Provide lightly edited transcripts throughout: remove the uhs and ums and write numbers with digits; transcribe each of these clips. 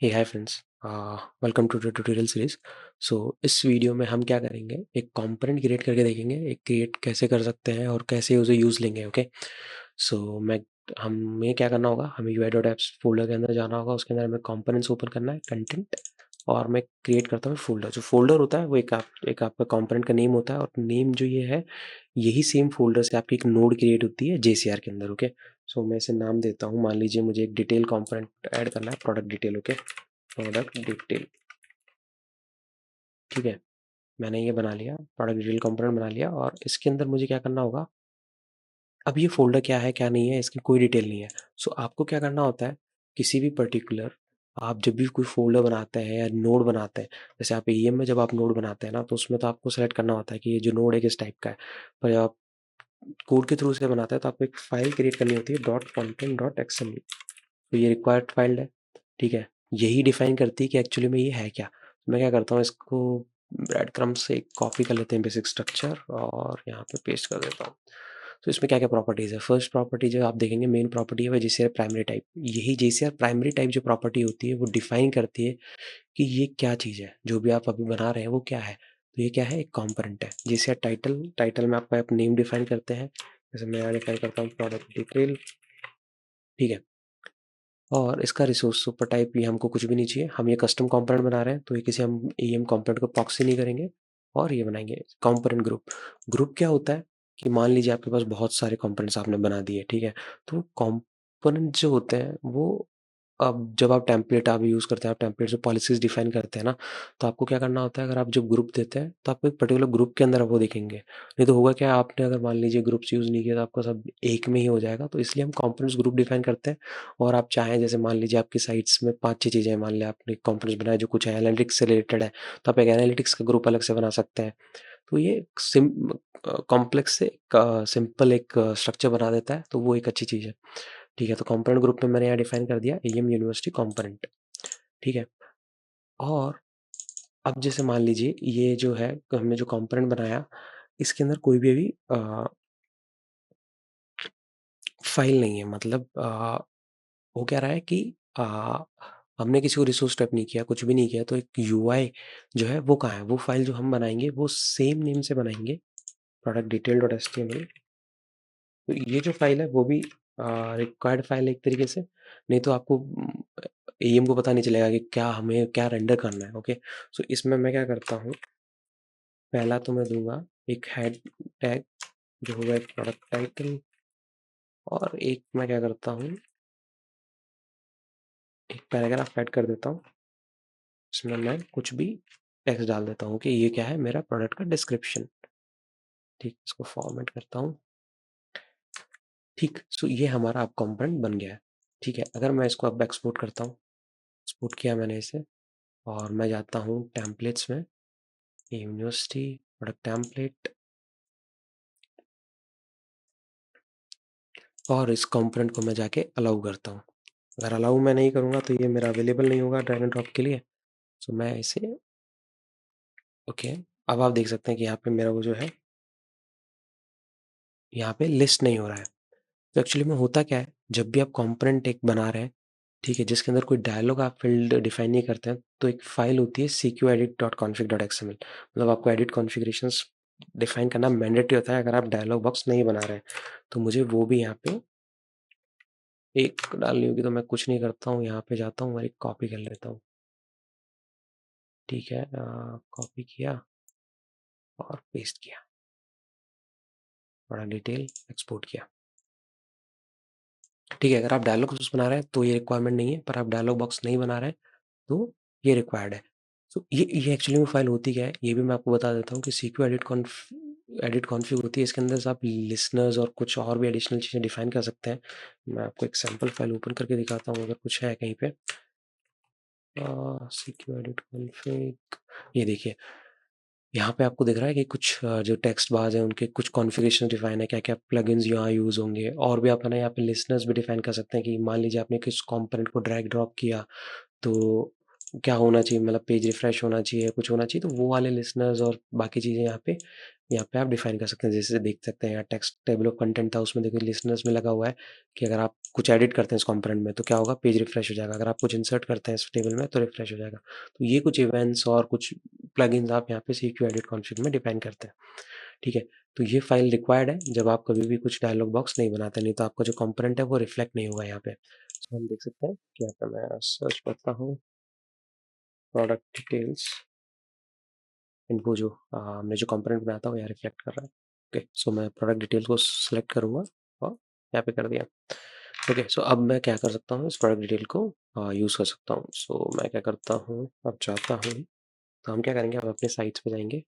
Hey hi friends, welcome to the tutorial series. So इस वीडियो में हम क्या करेंगे, एक कंपोनेंट क्रिएट करके देखेंगे, एक क्रिएट कैसे कर सकते हैं और कैसे उसे यूज़ लेंगे। ओके, सो मैं हमें क्या करना होगा, हमें यूआई डॉट एप्स फोल्डर के अंदर जाना होगा। उसके अंदर हमें कंपोनेंट्स ओपन करना है, कंटेंट, और मैं क्रिएट करता हूँ फोल्डर। जो फोल्डर होता है वो एक आपका कंपोनेंट का नेम होता है, और नेम जो ये है, यही सेम फोल्डर से आपकी एक नोड क्रिएट होती है जेसीआर के अंदर। ओके, सो मैं इसे नाम देता हूँ, मान लीजिए मुझे एक डिटेल कंपोनेंट ऐड करना है, product detail. Okay, product detail, ठीक है, मैंने ये बना लिया, प्रोडक्ट डिटेल कंपोनेंट बना लिया। और इसके अंदर मुझे क्या करना होगा, अब ये फ़ोल्डर क्या है, क्या नहीं है, इसकी कोई डिटेल नहीं है। सो आपको क्या करना होता है, किसी भी पर्टिकुलर, आप जब भी कोई फ़ोल्डर बनाते हैं या नोड बनाते हैं, जैसे आप एईएम में जब आप नोड बनाते हैं ना, तो उसमें तो आपको सेलेक्ट करना होता है कि ये जो नोड है किस टाइप का है। पर जब आप कोड के थ्रू से बनाते हैं, तो आपको एक फ़ाइल क्रिएट करनी होती है, डॉट कंटेंट डॉट एक्सएमएल। तो ये रिक्वायर्ड फ़ाइल है, ठीक है? यही डिफ़ाइन करती है कि एक्चुअली में ये है क्या। मैं क्या करता हूँ, इसको ब्रेड क्रम्ब से कॉपी कर लेते हैं, बेसिक स्ट्रक्चर, और यहाँ पे पेस्ट कर देता हूँ। तो इसमें क्या-क्या प्रॉपर्टीज़ है, फर्स्ट प्रॉपर्टी जो आप देखेंगे, मेन प्रॉपर्टी है वो जेसीआर प्राइमरी टाइप। यही जेसीआर प्राइमरी टाइप जो प्रॉपर्टी होती है, वो डिफ़ाइन करती है कि ये क्या चीज़ है, जो भी आप अभी बना रहे हैं वो क्या है। तो ये क्या है, एक कंपोनेंट है। जेसीआर टाइटल, टाइटल में आपका नेम डिफ़ाइन करते हैं, जैसे मैं यहाँ डिफ़ाइन करता हूँ प्रोडक्ट डिटेल, ठीक है? और इसका रिसोर्स सुपर टाइप ये हमको कुछ भी नहीं चाहिए, हम ये कस्टम कंपोनेंट बना रहे हैं, तो ये किसी हम एईएम कंपोनेंट को प्रॉक्सी नहीं करेंगे। और ये बनाएंगे कंपोनेंट ग्रुप। ग्रुप क्या होता है कि मान लीजिए आपके पास बहुत सारे कंपोनेंट्स आपने बना दिए, ठीक है? तो कंपोनेंट जो होते हैं वो, अब जब आप टेम्पलेट आप यूज़ करते हैं, आप टेम्पलेट से पॉलिसीज़ डिफाइन करते हैं ना, तो आपको क्या करना होता है, अगर आप जब ग्रुप देते हैं, तो आपको एक पर्टिकुलर ग्रुप के अंदर वो दिखेंगे। नहीं तो होगा क्या, आपने अगर मान लीजिए ग्रुप्स यूज़ नहीं किया, तो आपका सब एक में ही हो जाएगा। तो इसलिए हम कंपोनेंट्स ग्रुप डिफाइन करते हैं। और आप चाहें, जैसे मान लीजिए आपकी साइट्स में 5-6 चीज़ें हैं, मान लिया आपने कंपोनेंट्स बनाए जो कुछ है एनालिटिक्स से रिलेटेड है, तो आप एक एनालिटिक्स का ग्रुप अलग से बना सकते हैं। तो ये कॉम्प्लेक्स से सिंपल एक स्ट्रक्चर बना देता है, तो वो एक अच्छी चीज़ है। ठीक है, तो कंपोनेंट ग्रुप में मैंने यहाँ डिफाइन कर दिया एईएम यूनिवर्सिटी कंपोनेंट, ठीक है? और अब जैसे मान लीजिए ये जो है, हमने जो कंपोनेंट बनाया, इसके अंदर कोई भी अभी फाइल नहीं है, मतलब हो क्या रहा है कि अ, हमने किसी को रिसोर्स स्वैप नहीं किया, कुछ भी नहीं किया, तो एक यूआई जो है वो कहाँ है? वो फाइल जो हम बनाएँगे वो सेम नेम से बनाएँगे, प्रोडक्ट डिटेल डॉट एचटीएमएल। तो ये जो फाइल है वो भी रिक्वायर्ड फाइल है एक तरीके से, नहीं तो आपको एईएम को पता नहीं चलेगा कि क्या हमें क्या रेंडर करना है। ओके, सो इसमें मैं क्या करता हूँ, पहला तो मैं दूँगा एक हेड टैग जो होगा एक प्रोडक्ट टाइटल, और एक मैं क्या करता हूँ, एक पैराग्राफ ऐड कर देता हूँ। इसमें मैं कुछ भी टेक्स्ट डाल देता हूँ कि ये क्या है, मेरा प्रोडक्ट का डिस्क्रिप्शन। ठीक, इसको फॉर्मेट करता हूँ। ठीक, सो ये हमारा अब कंपोनेंट बन गया है। ठीक है, अगर मैं इसको अब एक्सपोर्ट करता हूँ, एक्सपोर्ट किया मैंने इसे, और मैं जाता हूँ टेम्पलेट्स में, यूनिवर्सिटी प्रोडक्ट टेम्पलेट, और इस कंपोनेंट को मैं जाके अलाउ करता हूँ। अगर अलाउ मैं नहीं करूँगा तो ये मेरा अवेलेबल नहीं होगा ड्रैग एंड ड्रॉप के लिए। सो मैं इसे, ओके, अब आप देख सकते हैं कि यहाँ पे मेरा वो जो है, यहाँ पे लिस्ट नहीं हो रहा है। तो एक्चुअली में होता क्या है, जब भी आप कंपोनेंट एक बना रहे हैं, ठीक है, जिसके अंदर कोई डायलॉग आप फ़ील्ड डिफाइन नहीं करते हैं, तो एक फ़ाइल होती है cqedit.config.xml, मतलब आपको एडिट कॉन्फ़िगरेशंस डिफाइन करना मैंडेटरी होता है अगर आप डायलॉग बॉक्स नहीं बना रहे हैं। तो मुझे वो भी यहाँ पे एक डालनी होगी, तो मैं कुछ नहीं करता हूँ, यहाँ पे जाता हूँ और एक कॉपी कर लेता हूँ। ठीक है, कॉपी किया और पेस्ट किया, बड़ा डिटेल एक्सपोर्ट किया। ठीक है, अगर आप डायलॉग बॉक्स बना रहे हैं तो ये रिक्वायरमेंट नहीं है, पर आप डायलॉग बॉक्स नहीं बना रहे हैं तो ये रिक्वायर्ड है। सो ये एक्चुअली में फ़ाइल होती क्या है, ये भी मैं आपको बता देता हूँ कि सीक्यू एडिट कॉन्फ़िग होती है। इसके अंदर से आप लिसनर्स और कुछ और भी एडिशनल चीज़ें डिफ़ाइन कर सकते हैं। मैं आपको एक सैंपल फ़ाइल ओपन करके दिखाता हूँ, अगर कुछ है कहीं पे। सीक्यू एडिट कॉन्फ़िग, ये देखिए, यहाँ पे आपको दिख रहा है कि कुछ जो टेक्स्ट बार्स हैं उनके कुछ कॉन्फ़िगरेशन डिफ़ाइन है, क्या-क्या प्लगइन्स यहाँ यूज़ होंगे, और भी आप है ना यहाँ पे लिसनर्स भी डिफ़ाइन कर सकते हैं कि मान लीजिए आपने किस कंपोनेंट को ड्रैग ड्रॉप किया, तो क्या होना चाहिए, मतलब पेज रिफ्रेश होना चाहिए, कुछ होना चाहिए, तो वो वाले लिसनर्स और बाकी चीज़ें यहाँ पे यहाँ पे आप डिफाइन कर सकते हैं। जैसे देख सकते हैं यहाँ टेक्स्ट टेबल ऑफ कंटेंट था, उसमें देखिए लिसनर्स में लगा हुआ है कि अगर आप कुछ एडिट करते हैं इस कंपोनेंट में तो क्या होगा, पेज रिफ्रेश हो जाएगा। अगर आप कुछ इंसर्ट करते हैं इस टेबल में तो रिफ्रेश हो जाएगा। तो ये कुछ इवेंट्स और कुछ प्लगइन्स आप यहाँ पे सीक्यू एडिट कॉन्फ़िग में डिफाइन करते हैं। ठीक है? तो ये फाइल रिक्वायर्ड है जब आप कभी भी कुछ डायलॉग बॉक्स नहीं बनाते, नहीं तो आपका जो कंपोनेंट है वो रिफ्लेक्ट नहीं होगा यहाँ पे। तो हम देख सकते हैं कि यहाँ पे मैं सर्च करता हूँ प्रोडक्ट डिटेल्स, इनको जो हमने जो कंपोनेंट बनाया था वो यहाँ रिफ्लेक्ट कर रहा है। ओके, सो मैं प्रोडक्ट डिटेल्स को सेलेक्ट करूँगा और यहाँ पे कर दिया। ओके, सो अब मैं क्या कर सकता हूँ, इस प्रोडक्ट डिटेल को यूज़ कर सकता हूँ। सो मैं क्या करता हूँ, अब चाहता हूँ तो हम क्या करेंगे, अब अपने साइट्स पे जाएँगे।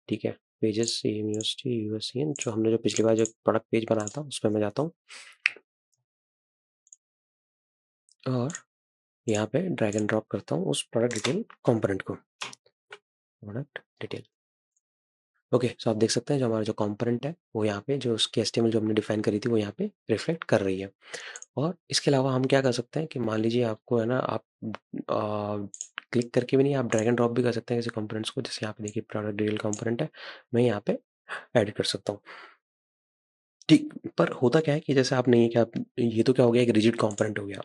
ठीक है, पेजेस सेम यूनिवर्सिटी यूएससीएन, जो हमने जो पिछली बार जो प्रोडक्ट पेज बनाया था उसमें मैं जाता हूँ और यहाँ पे ड्रैग एंड ड्रॉप करता हूँ उस प्रोडक्ट डिटेल कंपोनेंट को। प्रोडक्ट डिटेल, ओके, सो आप देख सकते हैं जो हमारा जो कंपोनेंट है वो यहाँ पे जो उसकी एचटीएमएल जो हमने डिफाइन करी थी वो यहाँ पे रिफ्लेक्ट कर रही है। और इसके अलावा हम क्या कर सकते हैं कि मान लीजिए आपको है ना, आप क्लिक करके भी नहीं, आप ड्रैग एंड ड्रॉप भी कर सकते हैं किसी कंपोनेंट्स को। जैसे यहाँ पे देखिए प्रोडक्ट डिटेल कंपोनेंट है, मैं यहाँ पे ऐड कर सकता हूँ। ठीक, पर होता क्या है कि जैसे आपने ये क्या, ये तो क्या हो गया, एक रिजिड कंपोनेंट हो गया।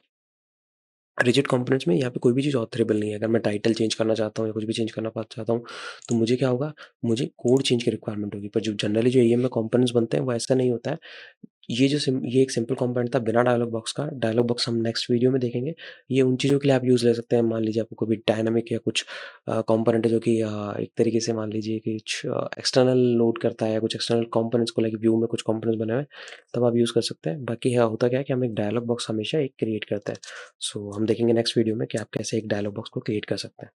रिजिड कंपोनेंट्स में यहाँ पे कोई भी चीज़ ऑथरेबल नहीं है। अगर मैं टाइटल चेंज करना चाहता हूँ या कुछ भी चेंज करना चाहता हूँ तो मुझे क्या होगा, मुझे कोड चेंज की रिक्वायरमेंट होगी। पर जो जनरली जो ईएम में कंपोनेंट्स बनते हैं वो ऐसा नहीं होता है। ये एक सिंपल कंपोनेंट था बिना डायलॉग बॉक्स का। डायलॉग बॉक्स हम नेक्स्ट वीडियो में देखेंगे। ये उन चीज़ों के लिए आप यूज़ ले सकते हैं। मान लीजिए आपको कोई डायनामिक या कुछ कंपोनेंट है जो कि एक तरीके से मान लीजिए कि कुछ एक्सटर्नल लोड करता है या कुछ एक्सटर्नल कंपोनेंट्स को, लाइक व्यू में कुछ कंपोनेंट्स बने हुए हैं, तब आप यूज़ कर सकते हैं। बाकी हाँ, होता क्या है कि हम एक डायलॉग बॉक्स हमेशा एक क्रिएट करते हैं। सो हम देखेंगे नेक्स्ट वीडियो में कि आप कैसे एक डायलॉग बॉक्स को क्रिएट कर सकते हैं।